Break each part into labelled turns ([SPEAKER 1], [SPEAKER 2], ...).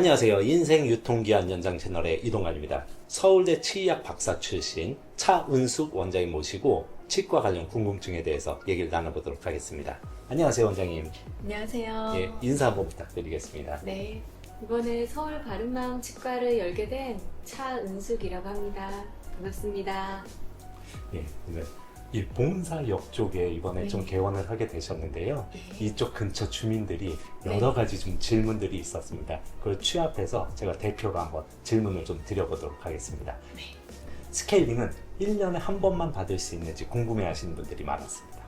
[SPEAKER 1] 안녕하세요. 인생 유통기한 연장 채널의 이동관입니다. 서울대 치의학 박사 출신 차은숙 원장님 모시고 치과 관련 궁금증에 대해서 얘기를 나눠보도록 하겠습니다. 안녕하세요, 원장님.
[SPEAKER 2] 안녕하세요.
[SPEAKER 1] 예, 인사 한번 부탁드리겠습니다.
[SPEAKER 2] 네, 이번에 서울 바른마음 치과를 열게 된 차은숙이라고 합니다. 반갑습니다.
[SPEAKER 1] 예, 네. 이 봉사역 쪽에 이번에
[SPEAKER 2] 네.
[SPEAKER 1] 좀 개원을 하게 되셨는데요.
[SPEAKER 2] 네.
[SPEAKER 1] 이쪽 근처 주민들이
[SPEAKER 2] 네.
[SPEAKER 1] 여러 가지 좀 질문들이 있었습니다. 그걸 취합해서 제가 대표로 한번 질문을 좀 드려보도록 하겠습니다.
[SPEAKER 2] 네.
[SPEAKER 1] 스케일링은 1년에 한 번만 받을 수 있는지 궁금해 하시는 분들이 많았습니다.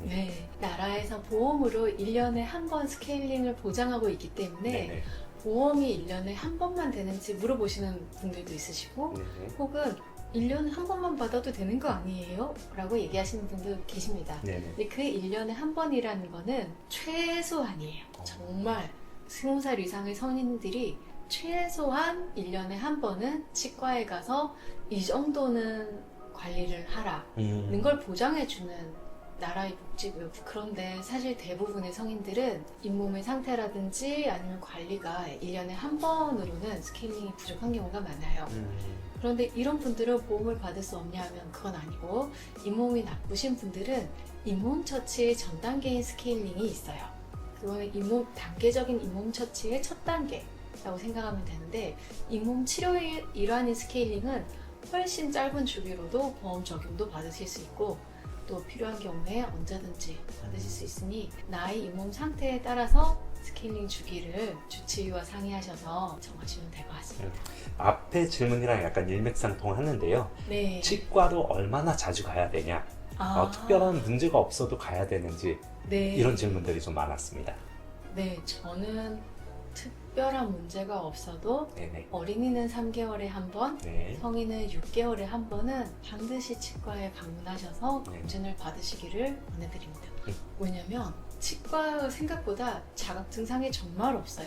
[SPEAKER 2] 네, 나라에서 보험으로 1년에 한 번 스케일링을 보장하고 있기 때문에
[SPEAKER 1] 네네.
[SPEAKER 2] 보험이 1년에 한 번만 되는지 물어보시는 분들도 있으시고
[SPEAKER 1] 네네.
[SPEAKER 2] 혹은 1년에 한 번만 받아도 되는 거 아니에요? 라고 얘기하시는 분도 계십니다.
[SPEAKER 1] 네네.
[SPEAKER 2] 근데 그 1년에 한 번이라는 거는 최소한이에요. 정말 20살 이상의 성인들이 최소한 1년에 한 번은 치과에 가서 이 정도는 관리를 하라는 걸 보장해주는 나라의 복지고요. 그런데 사실 대부분의 성인들은 잇몸의 상태라든지 아니면 관리가 1년에 한 번으로는 스케일링이 부족한 경우가 많아요. 그런데 이런 분들은 보험을 받을 수 없냐 하면 그건 아니고 잇몸이 나쁘신 분들은 잇몸 처치의 전 단계인 스케일링이 있어요. 그거는 단계적인 잇몸 처치의 첫 단계라고 생각하면 되는데 잇몸 치료의 일환인 스케일링은 훨씬 짧은 주기로도 보험 적용도 받으실 수 있고 또 필요한 경우에 언제든지 받으실 수 있으니 나의 잇몸 상태에 따라서 스케일링 주기를 주치의와 상의하셔서 정하시면 될 것 같습니다.
[SPEAKER 1] 앞에 질문이랑 약간 일맥상통하는데요.
[SPEAKER 2] 네.
[SPEAKER 1] 치과로 얼마나 자주 가야 되냐? 특별한 문제가 없어도 가야 되는지
[SPEAKER 2] 네.
[SPEAKER 1] 이런 질문들이 좀 많았습니다.
[SPEAKER 2] 네, 저는 특별한 문제가 없어도
[SPEAKER 1] 네네.
[SPEAKER 2] 어린이는 3개월에 한 번,
[SPEAKER 1] 네.
[SPEAKER 2] 성인은 6개월에 한 번은 반드시 치과에 방문하셔서
[SPEAKER 1] 네.
[SPEAKER 2] 검진을 받으시기를 권해드립니다.
[SPEAKER 1] 음.
[SPEAKER 2] 왜냐면 치과 생각보다 자각 증상이 정말 없어요.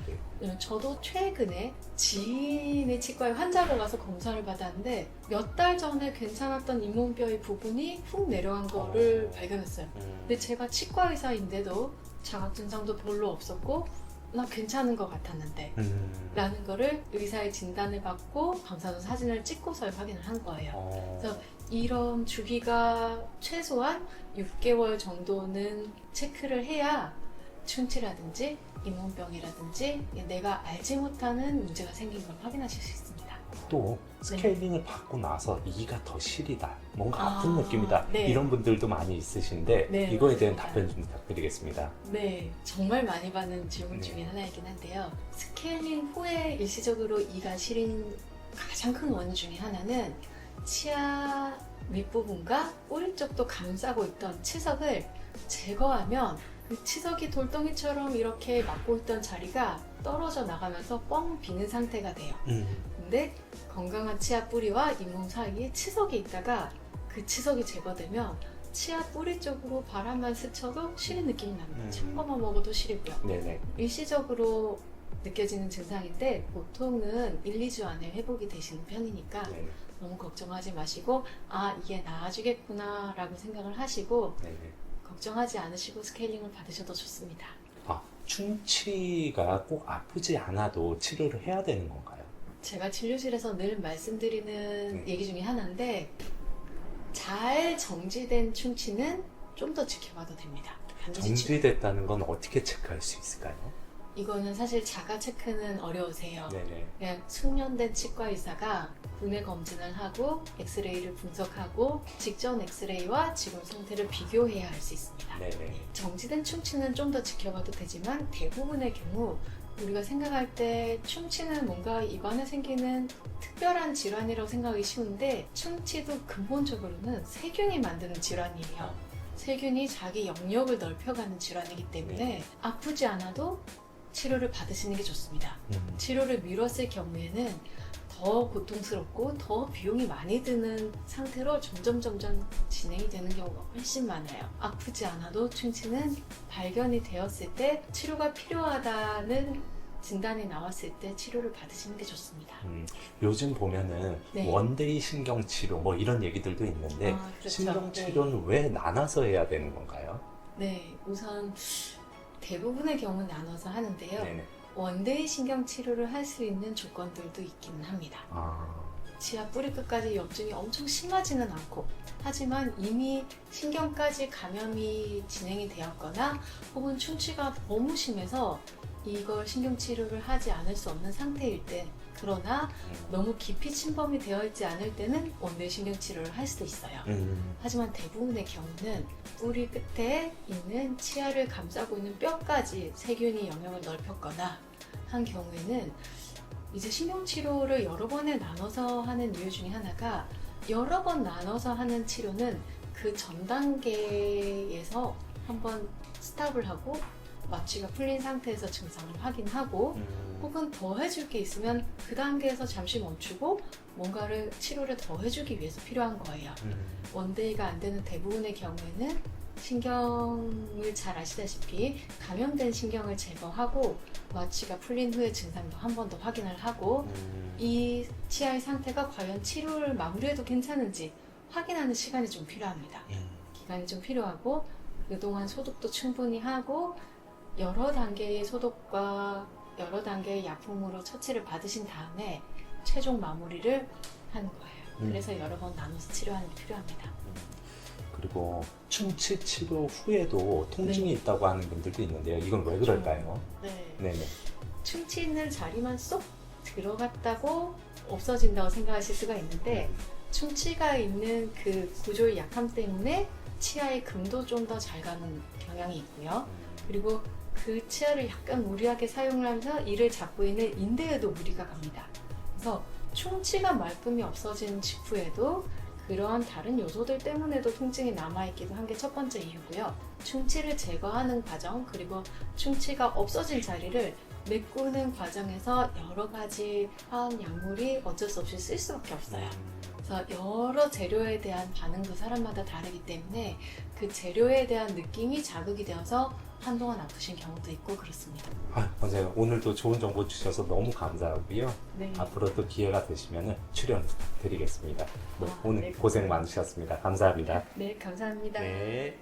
[SPEAKER 1] 그래요.
[SPEAKER 2] 저도 최근에 지인의 치과에 환자로 가서 검사를 받았는데 몇 달 전에 괜찮았던 잇몸뼈의 부분이 훅 내려간 거를 발견했어요. 근데 제가 치과 의사인데도 자각 증상도 별로 없었고 나 괜찮은 것 같았는데 라는 거를 의사의 진단을 받고 검사도 사진을 찍고서 확인을 한 거예요. 그래서 이런 주기가 최소한 6개월 정도는 체크를 해야 충치라든지 잇몸병이라든지 내가 알지 못하는 문제가 생긴 걸 확인하실 수 있습니다.
[SPEAKER 1] 또 스케일링을 받고 나서 이가 더 시리다, 뭔가 아픈
[SPEAKER 2] 아,
[SPEAKER 1] 느낌이다,
[SPEAKER 2] 네.
[SPEAKER 1] 이런 분들도 많이 있으신데
[SPEAKER 2] 네,
[SPEAKER 1] 이거에 대한
[SPEAKER 2] 맞습니다.
[SPEAKER 1] 답변 좀 부탁드리겠습니다.
[SPEAKER 2] 네, 정말 많이 받는 질문
[SPEAKER 1] 네.
[SPEAKER 2] 중에 하나이긴 한데요. 스케일링 후에 일시적으로 이가 시린 가장 큰 원인 중에 하나는 치아 윗부분과 꼬리 쪽도 감싸고 있던 치석을 제거하면 그 치석이 돌덩이처럼 이렇게 막고 있던 자리가 떨어져 나가면서 뻥 비는 상태가 돼요. 근데 건강한 치아 뿌리와 잇몸 사이에 치석이 있다가 그 치석이 제거되면 치아 뿌리 쪽으로 바람만 스쳐도 시린 느낌이 납니다. 찬거만 먹어도 시리고요.
[SPEAKER 1] 네네.
[SPEAKER 2] 일시적으로 느껴지는 증상인데 보통은 1, 2주 안에 회복이 되시는 편이니까
[SPEAKER 1] 네네.
[SPEAKER 2] 너무 걱정하지 마시고 이게 나아지겠구나 라고 생각을 하시고
[SPEAKER 1] 네네.
[SPEAKER 2] 걱정하지 않으시고 스케일링을 받으셔도 좋습니다.
[SPEAKER 1] 충치가 꼭 아프지 않아도 치료를 해야 되는 건가요?
[SPEAKER 2] 제가 진료실에서 늘 말씀드리는
[SPEAKER 1] 네.
[SPEAKER 2] 얘기 중에 하나인데 잘 정지된 충치는 좀 더 지켜봐도 됩니다. 반드시
[SPEAKER 1] 정지됐다는 건 어떻게 체크할 수 있을까요?
[SPEAKER 2] 이거는 사실 자가 체크는 어려우세요.
[SPEAKER 1] 네네.
[SPEAKER 2] 그냥 숙련된 치과 의사가 분해 검진을 하고 엑스레이를 분석하고 직전 엑스레이와 지금 상태를 비교해야 할 수 있습니다.
[SPEAKER 1] 네네.
[SPEAKER 2] 정지된 충치는 좀 더 지켜봐도 되지만 대부분의 경우 우리가 생각할 때 충치는 뭔가 입안에 생기는 특별한 질환이라고 생각하기 쉬운데 충치도 근본적으로는 세균이 만드는 질환이에요. 세균이 자기 영역을 넓혀가는 질환이기 때문에 아프지 않아도 치료를 받으시는 게 좋습니다. 치료를 미뤘을 경우에는 더 고통스럽고 더 비용이 많이 드는 상태로 점점 진행이 되는 경우가 훨씬 많아요. 아프지 않아도 충치는 발견이 되었을 때 치료가 필요하다는 진단이 나왔을 때 치료를 받으시는 게 좋습니다.
[SPEAKER 1] 요즘 보면은
[SPEAKER 2] 네.
[SPEAKER 1] 원데이 신경치료 뭐 이런 얘기들도 있는데
[SPEAKER 2] 그렇죠.
[SPEAKER 1] 신경치료는 왜 나눠서 해야 되는 건가요?
[SPEAKER 2] 네, 우선 대부분의 경우는 나눠서 하는데요.
[SPEAKER 1] 네네.
[SPEAKER 2] 원데이 신경치료를 할 수 있는 조건들도 있기는 합니다. 치아 뿌리 끝까지 염증이 엄청 심하지는 않고, 하지만 이미 신경까지 감염이 진행이 되었거나 혹은 충치가 너무 심해서 이걸 신경치료를 하지 않을 수 없는 상태일 때, 그러나 너무 깊이 침범이 되어 있지 않을 때는 원데이 신경치료를 할 수도 있어요. 하지만 대부분의 경우는 뿌리 끝에 있는 치아를 감싸고 있는 뼈까지 세균이 영역을 넓혔거나 한 경우에는 이제 신경치료를 여러 번에 나눠서 하는 이유 중에 하나가, 여러 번 나눠서 하는 치료는 그 전 단계에서 한번 스탑을 하고 마취가 풀린 상태에서 증상을 확인하고, 혹은 더 해줄 게 있으면 그 단계에서 잠시 멈추고 뭔가를 치료를 더 해주기 위해서 필요한 거예요. 원데이가 안 되는 대부분의 경우에는 신경을 잘 아시다시피 감염된 신경을 제거하고 마취가 풀린 후에 증상도 한 번 더 확인을 하고, 이 치아의 상태가 과연 치료를 마무리해도 괜찮은지 확인하는 시간이 좀 필요합니다. 기간이 좀 필요하고, 그동안 소독도 충분히 하고 여러 단계의 소독과 여러 단계의 약품으로 처치를 받으신 다음에 최종 마무리를 하는 거예요. 그래서 여러 번 나눠서 치료하는 게 필요합니다.
[SPEAKER 1] 그리고 충치 치료 후에도 통증이 있다고 하는 분들도 있는데요. 이건 왜 그럴까요? 네네.
[SPEAKER 2] 충치 있는 자리만 쏙 들어갔다고 없어진다고 생각하실 수가 있는데, 충치가 있는 그 구조의 약함 때문에 치아의 금도 좀 더 잘 가는 경향이 있고요. 그리고 그 치아를 약간 무리하게 사용을 하면서 이를 잡고 있는 인대에도 무리가 갑니다. 그래서 충치가 말끔히 없어진 직후에도 그런 다른 요소들 때문에도 통증이 남아있기도 한 게 첫 번째 이유고요. 충치를 제거하는 과정, 그리고 충치가 없어진 자리를 메꾸는 과정에서 여러 가지 화학 약물이 어쩔 수 없이 쓸 수밖에 없어요. 그래서 여러 재료에 대한 반응도 사람마다 다르기 때문에 그 재료에 대한 느낌이 자극이 되어서 한동안 아프신 경우도 있고 그렇습니다.
[SPEAKER 1] 원장님, 오늘도 좋은 정보 주셔서 너무 감사하고요.
[SPEAKER 2] 네.
[SPEAKER 1] 앞으로도 기회가 되시면 출연 부탁드리겠습니다. 오늘
[SPEAKER 2] 네,
[SPEAKER 1] 고생 많으셨습니다. 감사합니다.
[SPEAKER 2] 네, 감사합니다.
[SPEAKER 1] 네.